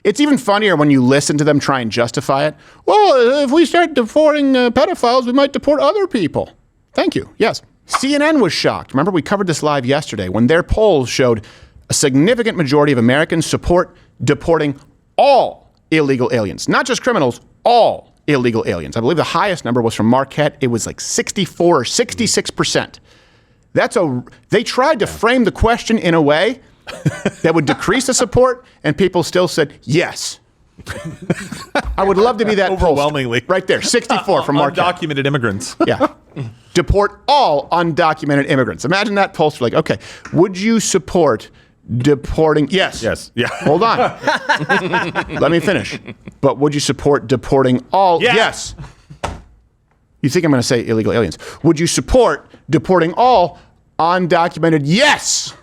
It's even funnier when you listen to them try and justify it. Well, if we start deporting pedophiles, we might deport other people. Thank you. Yes. CNN was shocked. Remember, we covered this live yesterday when their polls showed a significant majority of Americans support deporting all illegal aliens, not just criminals, all illegal aliens. I believe the highest number was from Marquette. It was like 64 or 66%. They tried to frame the question in a way that would decrease the support, and people still said yes. I would love to be that overwhelmingly pollster. Right there, 64 from Marquette. Undocumented immigrants. Yeah. Deport all undocumented immigrants. Imagine that pollster like, okay, would you support deporting? Yes. Yes. Yeah. Hold on. Let me finish. But would you support deporting all? Yes. You think I'm going to say illegal aliens. Would you support deporting all undocumented? Yes.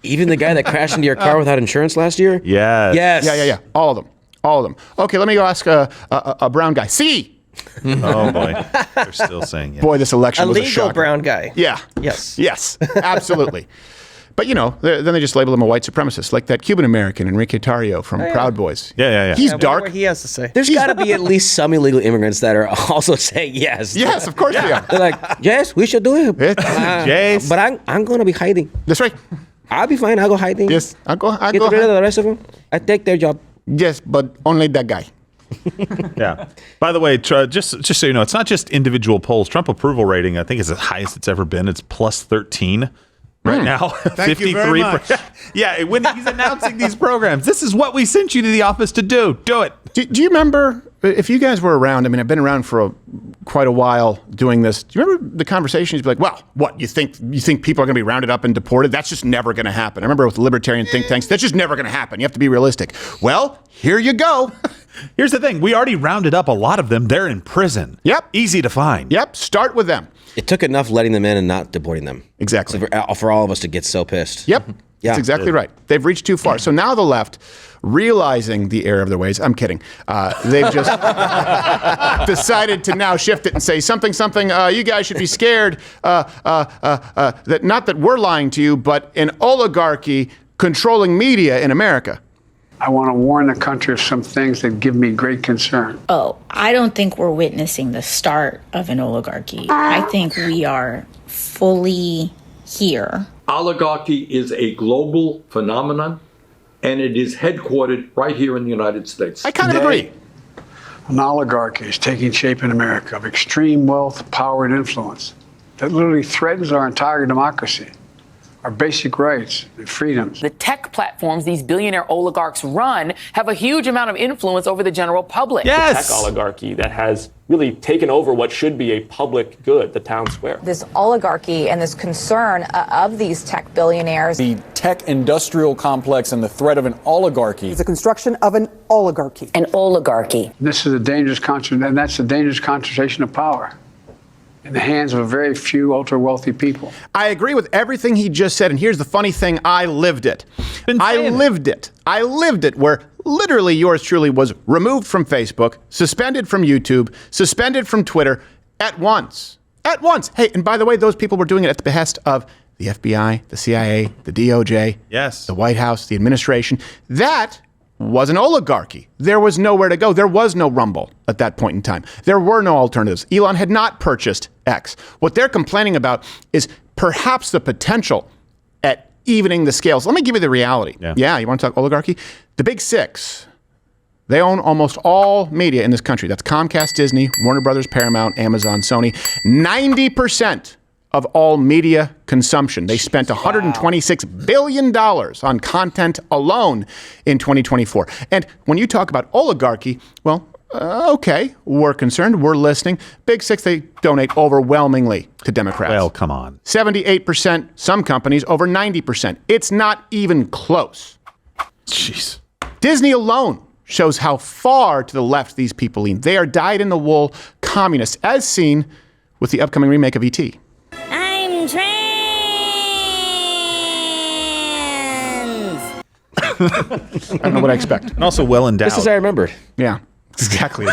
Even the guy that crashed into your car without insurance last year? Yes. Yes. Yeah. All of them. Okay, let me go ask a brown guy. C. Oh, boy. They're still saying yes. Boy, this election was a legal shocker. brown guy. Yeah. Yes. Absolutely. But, then they just label him a white supremacist, like that Cuban-American Enrique Tarrio from Proud Boys. Yeah. He's dark. What he has to say. There's got to be at least some illegal immigrants that are also saying yes. Yes, of course they are. They're like, yes, we should do it. Yes. But I'm going to be hiding. That's right. I'll be fine. I'll go hiding. Yes, I'll go Get rid of the rest of them. I take their job. Yes, but only that guy. Yeah. By the way, just so you know, it's not just individual polls. Trump approval rating, I think, is the highest it's ever been. It's plus 13 right now. Thank you very much. Yeah, when he's announcing these programs, this is what we sent you to the office to do. Do it. Do you remember, if you guys were around, I mean, I've been around for quite a while doing this. Do you remember the conversations? You'd be like, well, what, you think people are going to be rounded up and deported? That's just never going to happen. I remember with libertarian think tanks, that's just never going to happen. You have to be realistic. Well, here you go. Here's the thing. We already rounded up a lot of them. They're in prison. Yep. Easy to find. Yep. Start with them. It took enough letting them in and not deporting them. Exactly. So for all of us to get so pissed. Yep. That's exactly right. They've reached too far. So now the left, realizing the error of their ways, I'm kidding. They've just decided to now shift it and say something, you guys should be scared that not that we're lying to you, but an oligarchy controlling media in America. I want to warn the country of some things that give me great concern. Oh, I don't think we're witnessing the start of an oligarchy. I think we are fully here. Oligarchy is a global phenomenon, and it is headquartered right here in the United States. I kind of agree. An oligarchy is taking shape in America of extreme wealth, power, and influence that literally threatens our entire democracy, our basic rights and freedoms. The tech platforms these billionaire oligarchs run have a huge amount of influence over the general public. Yes. The tech oligarchy that has really taken over what should be a public good, the town square. This oligarchy and this concern of these tech billionaires. The tech industrial complex and the threat of an oligarchy. The construction of an oligarchy. An oligarchy. This is a dangerous and that's a dangerous concentration of power in the hands of a very few ultra-wealthy people. I agree with everything he just said, and here's the funny thing, I lived it. I lived it, where literally yours truly was removed from Facebook, suspended from YouTube, suspended from Twitter at once. At once. Hey, and by the way, those people were doing it at the behest of the FBI, the CIA, the DOJ, yes, the White House, the administration. That was an oligarchy. There was nowhere to go. There was no Rumble at that point in time. There were no alternatives. Elon had not purchased X. What they're complaining about is perhaps the potential at evening the scales. Let me give you the reality. Yeah, you want to talk oligarchy? The big six, they own almost all media in this country. That's Comcast, Disney, Warner Brothers, Paramount, Amazon, Sony. 90% of all media consumption. They spent $126 billion on content alone in 2024. And when you talk about oligarchy, well, okay, we're concerned, we're listening. Big six, they donate overwhelmingly to Democrats. Well, come on. 78%, some companies over 90%. It's not even close. Jeez. Disney alone shows how far to the left these people lean. They are dyed-in-the-wool communists, as seen with the upcoming remake of E.T. I'm trans. I don't know what I expect. And also well endowed. Just as I remembered. Yeah, exactly.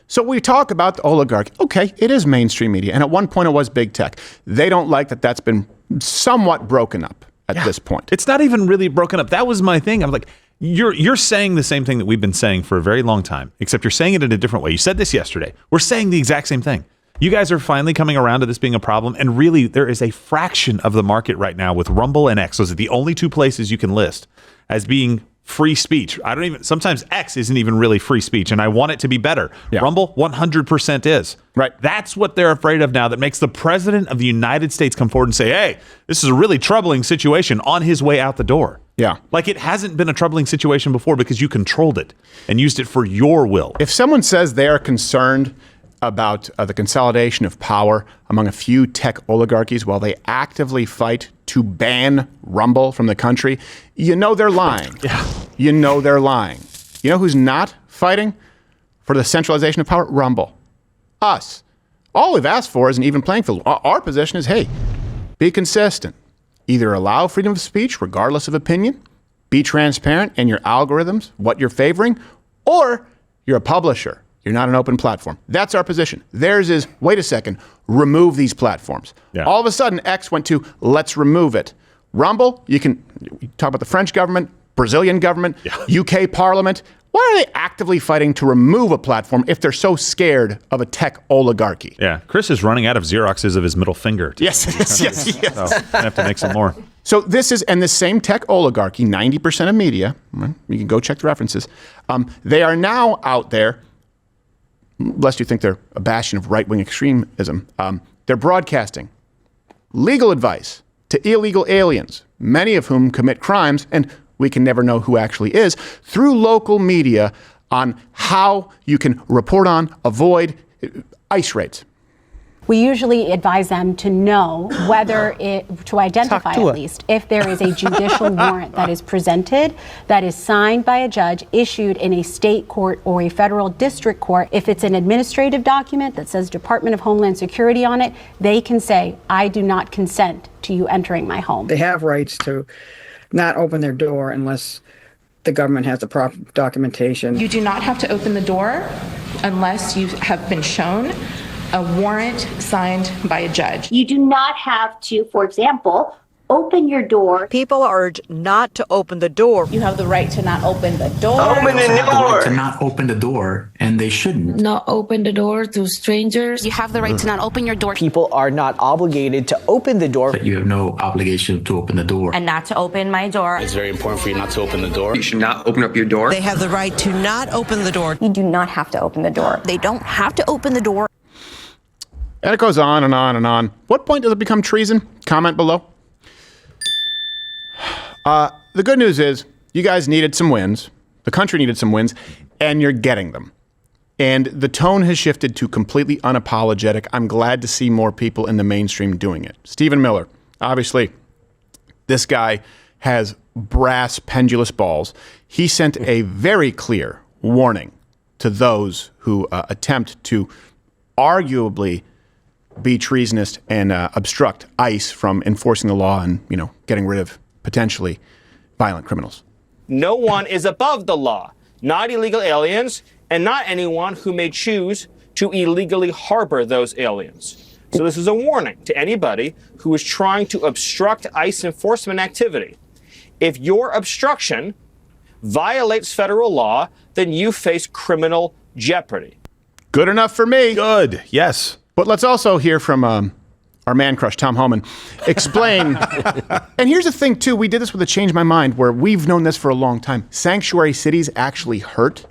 So we talk about the oligarchy. Okay, it is mainstream media. And at one point it was big tech. They don't like that that's been somewhat broken up. at this point. It's not even really broken up. That was my thing. I'm like, you're saying the same thing that we've been saying for a very long time, except you're saying it in a different way. You said this yesterday. We're saying the exact same thing. You guys are finally coming around to this being a problem, and really, there is a fraction of the market right now with Rumble and X. Those are the only two places you can list as being free speech. Sometimes X isn't even really free speech, and I want it to be better. Yeah. Rumble 100% is. Right. That's what they're afraid of now, that makes the president of the United States come forward and say, hey, this is a really troubling situation, on his way out the door. Yeah. Like, it hasn't been a troubling situation before because you controlled it and used it for your will. If someone says they are concerned about the consolidation of power among a few tech oligarchies while they actively fight to ban Rumble from the country, you know they're lying. Yeah. You know they're lying. You know who's not fighting for the centralization of power? Rumble. Us. All we've asked for is an even playing field. Our position is, hey, be consistent. Either allow freedom of speech regardless of opinion, be transparent in your algorithms, what you're favoring, or you're a publisher. You're not an open platform. That's our position. Theirs is, wait a second, remove these platforms. Yeah. All of a sudden, X went to, let's remove it. Rumble, you can talk about the French government, Brazilian government, UK parliament. Why are they actively fighting to remove a platform if they're so scared of a tech oligarchy? Yeah, Chris is running out of Xeroxes of his middle finger. Yes. So I have to make some more. So this is, and the same tech oligarchy, 90% of media, you can go check the references, they are now out there, lest you think they're a bastion of right-wing extremism, they're broadcasting legal advice to illegal aliens, many of whom commit crimes, and we can never know who actually is, through local media on how you can report on, avoid ICE raids. We usually advise them to know to identify at least, if there is a judicial warrant that is presented, that is signed by a judge, issued in a state court or a federal district court. If it's an administrative document that says Department of Homeland Security on it, they can say, I do not consent to you entering my home. They have rights to not open their door unless the government has the proper documentation. You do not have to open the door unless you have been shown a warrant signed by a judge. You do not have to, for example, open your door. People are urged not to open the door. You have the right to not open the door. Open the door. To not open the door, and they shouldn't. Not open the door to strangers. You have the right to not open your door. People are not obligated to open the door. But you have no obligation to open the door. And not to open my door. It's very important for you not to open the door. You should not open up your door. They have the right to not open the door. You do not have to open the door. They don't have to open the door. And it goes on and on and on. What point does it become treason? Comment below. The good news is you guys needed some wins. The country needed some wins, and you're getting them. And the tone has shifted to completely unapologetic. I'm glad to see more people in the mainstream doing it. Stephen Miller, obviously, this guy has brass, pendulous balls. He sent a very clear warning to those who attempt to arguably be treasonous and obstruct ICE from enforcing the law and, getting rid of potentially violent criminals. No one is above the law, not illegal aliens, and not anyone who may choose to illegally harbor those aliens. So this is a warning to anybody who is trying to obstruct ICE enforcement activity. If your obstruction violates federal law, then you face criminal jeopardy. Good enough for me. Good, yes. But let's also hear from our man crush, Tom Homan, explain. And here's the thing, too. We did this with a Change My Mind, where we've known this for a long time. Sanctuary cities actually hurt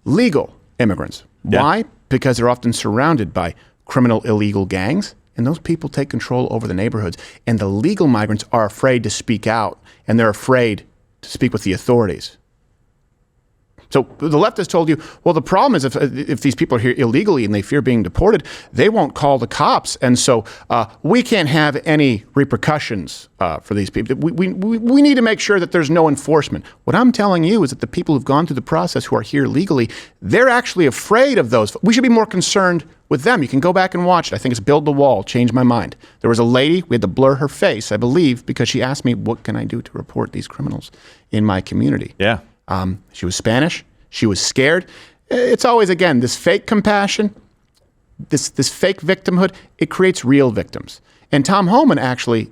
legal immigrants. Yeah. Why? Because they're often surrounded by criminal, illegal gangs, and those people take control over the neighborhoods. And the legal migrants are afraid to speak out, and they're afraid to speak with the authorities. So the left has told you, well, the problem is if these people are here illegally and they fear being deported, they won't call the cops. And so we can't have any repercussions for these people. We need to make sure that there's no enforcement. What I'm telling you is that the people who've gone through the process who are here legally, they're actually afraid of those. We should be more concerned with them. You can go back and watch it. I think it's Build the Wall, Change My Mind. There was a lady, we had to blur her face, I believe, because she asked me, what can I do to report these criminals in my community? Yeah. She was Spanish. She was scared. It's always, again, this fake compassion, this fake victimhood. It creates real victims. And Tom Homan actually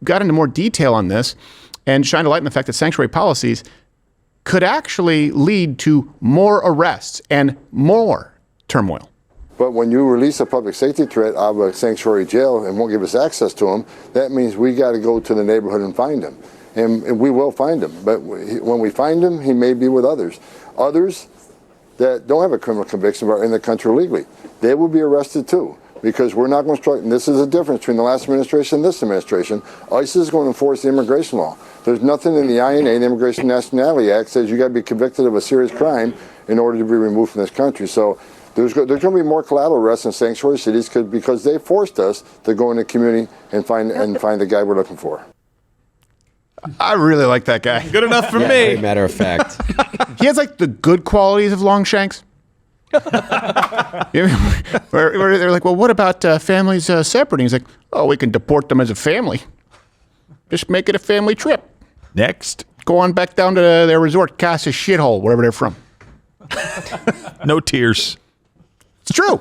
got into more detail on this and shined a light on the fact that sanctuary policies could actually lead to more arrests and more turmoil. But when you release a public safety threat out of a sanctuary jail and won't give us access to him, that means we got to go to the neighborhood and find him. And we will find him. But when we find him, he may be with others. Others that don't have a criminal conviction but are in the country legally, they will be arrested too. Because we're not going to strike, and this is the difference between the last administration and this administration. ICE is going to enforce the immigration law. There's nothing in the INA, the Immigration Nationality Act, says you got to be convicted of a serious crime in order to be removed from this country. So there's going to be more collateral arrests in sanctuary cities because they forced us to go in the community and find the guy we're looking for. I really like that guy. Good enough for me. Very matter of fact. He has like the good qualities of Longshanks. where they're like, well, what about families separating? He's like, oh, we can deport them as a family. Just make it a family trip. Next. Go on back down to their resort, Casa shithole, wherever they're from. No tears. It's true.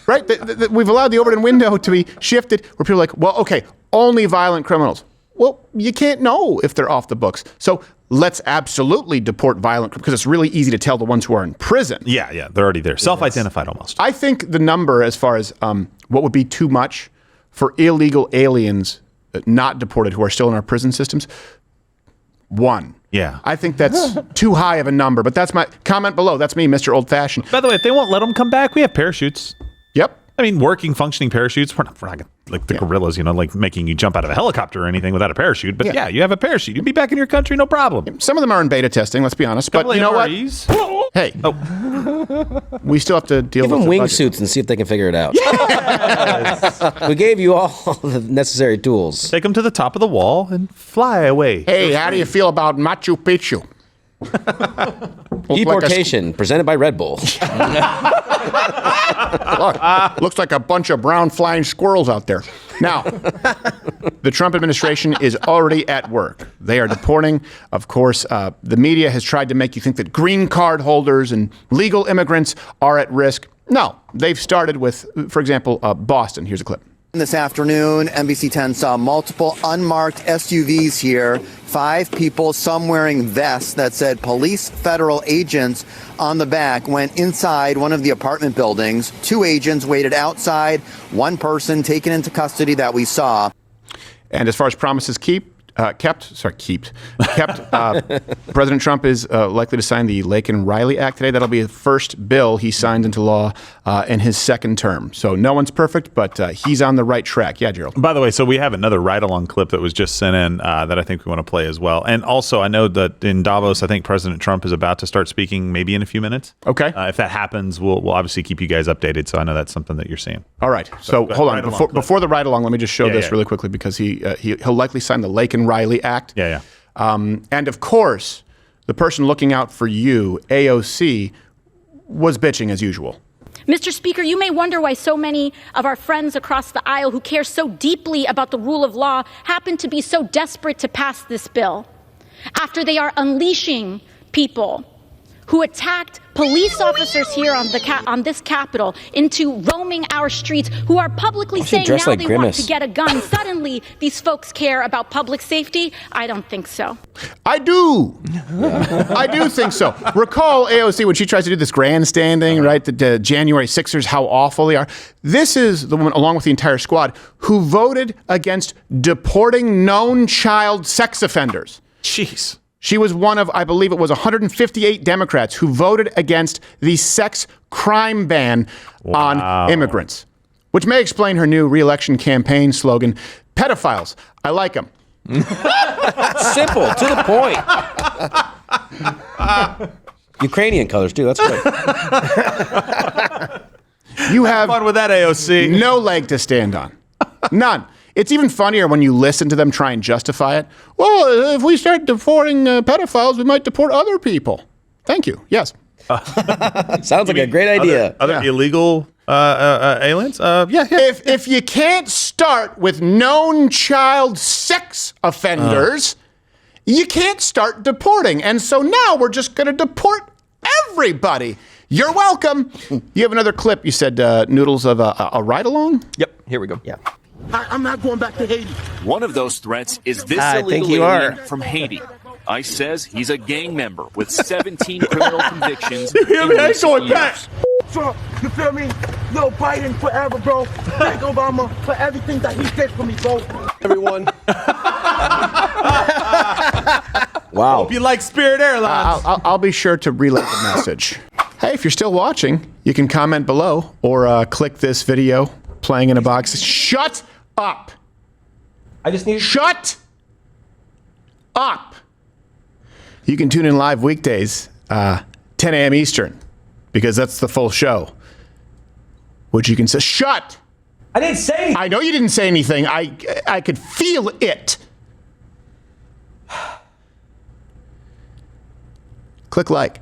Right? We've allowed the Overton window to be shifted where people are like, well, okay, only violent criminals. Well, you can't know if they're off the books. So let's absolutely deport violent criminals because it's really easy to tell the ones who are in prison. Yeah, they're already there. Self-identified almost. I think the number as far as what would be too much for illegal aliens not deported who are still in our prison systems, 1. Yeah. I think that's too high of a number, but that's my comment below. That's me, Mr. Old-Fashioned. By the way, if they won't let them come back, we have parachutes. Yep. I mean, working, functioning parachutes. We're not gonna, like the gorillas, like making you jump out of a helicopter or anything without a parachute. But yeah, you have a parachute. You'd be back in your country, no problem. Some of them are in beta testing, let's be honest. But you know what? Hey, we still have to deal Give with them the wingsuits and see if they can figure it out. Yes! We gave you all the necessary tools. Take them to the top of the wall and fly away. Hey, how do you feel about Machu Picchu? Deportation, presented by Red Bull. Look, looks like a bunch of brown flying squirrels out there. Now, the Trump administration is already at work. They are deporting. Of course, the media has tried to make you think that green card holders and legal immigrants are at risk. No, they've started with, for example, Boston. Here's a clip. This afternoon, NBC 10 saw multiple unmarked SUVs here. 5 people, some wearing vests that said police federal agents on the back, went inside one of the apartment buildings. 2 agents waited outside. 1 person taken into custody that we saw. And as far as promises kept, President Trump is likely to sign the Laken-Riley Act today. That'll be the first bill he signed into law in his second term. So no one's perfect, but he's on the right track. Yeah, Gerald. By the way, so we have another ride-along clip that was just sent in that I think we want to play as well. And also, I know that in Davos, I think President Trump is about to start speaking maybe in a few minutes. Okay. If that happens, we'll obviously keep you guys updated. So I know that's something that you're seeing. All right. So hold on. Before the ride-along, let me just show this really quickly because he'll likely sign the Laken-Riley Act. Yeah. And of course, the person looking out for you, AOC, was bitching as usual. Mr. Speaker, you may wonder why so many of our friends across the aisle who care so deeply about the rule of law happen to be so desperate to pass this bill after they are unleashing people who attacked police officers here on this Capitol into roaming our streets, who are publicly saying now they want to get a gun. Suddenly, these folks care about public safety? I don't think so. I do. I do think so. Recall AOC when she tries to do this grandstanding, right? The January 6ers, how awful they are. This is the woman, along with the entire squad, who voted against deporting known child sex offenders. Jeez. She was one of, I believe it was 158 Democrats who voted against the sex crime ban on immigrants, which may explain her new re-election campaign slogan, pedophiles, I like them. Simple, to the point. Ukrainian colors, too. That's good. You have fun with that, AOC. No leg to stand on. None. It's even funnier when you listen to them try and justify it. Well, if we start deporting pedophiles, we might deport other people. Thank you. Yes. Sounds like a great idea. Other illegal aliens? Yeah. If you can't start with known child sex offenders, you can't start deporting. And so now we're just going to deport everybody. You're welcome. You have another clip. You said, Noodles, of a ride-along? Yep. Here we go. Yeah. I'm not going back to Haiti. One of those threats is this I think illegal you alien are. from Haiti. ICE says he's a gang member with 17 criminal convictions. You hear me? in I ain't recent going years. back. Trump, you feel me? Yo, Biden forever, bro. Thank Obama for everything that he did for me, bro. Everyone. Wow. Hope you like Spirit Airlines. I'll be sure to relay the message. Hey, if you're still watching, you can comment below or click this video playing in a box. Shut up. I just need. Shut up. You can tune in live weekdays, 10 a.m. Eastern, because that's the full show. Which you can say, shut. I didn't say anything. I know you didn't say anything. I could feel it. Click like.